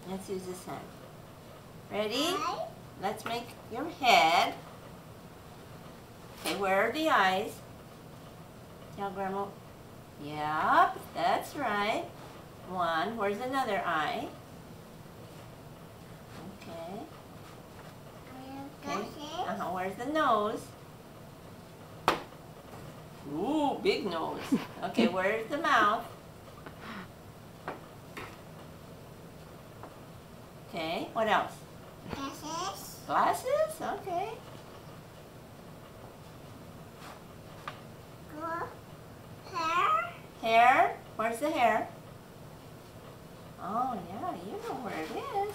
Let's use this hand. Ready? Let's make your head. Okay, where are the eyes? Tell Grandma. Yep, that's right. One. Where's another eye? Okay. Okay. Where's the nose? Ooh, big nose. Okay, where's the mouth? Okay, what else? Glasses. Glasses? Okay. Hair. Hair? Where's the hair? Oh, yeah, you know where it is.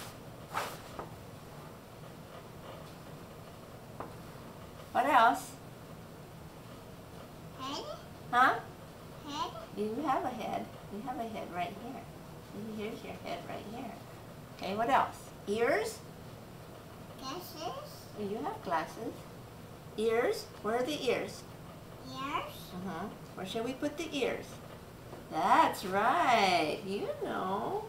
What else? Head. Huh? Head. You have a head. You have a head right here. Here's your head right here. Okay, what else? Ears? Glasses. You have glasses. Ears? Where are the ears? Ears. Where should we put the ears? That's right. You know.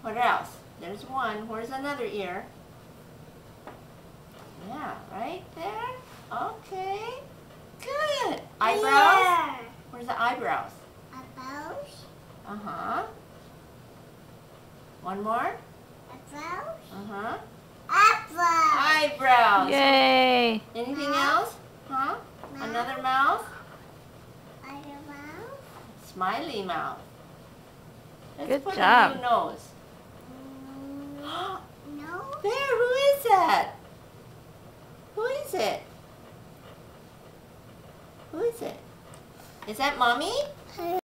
What else? There's one. Where's another ear? Yeah, right there. Okay. Good. Eyebrows? Ear. Where's the eyebrows? Apples. One more? Apples. Apple. Eyebrows. Yay! Anything else? Huh? Another mouth? Other mouth. Smiley mouth. Let's Good put job. a new nose. No. There, who is that? Who is it? Who is it? Is that Mommy?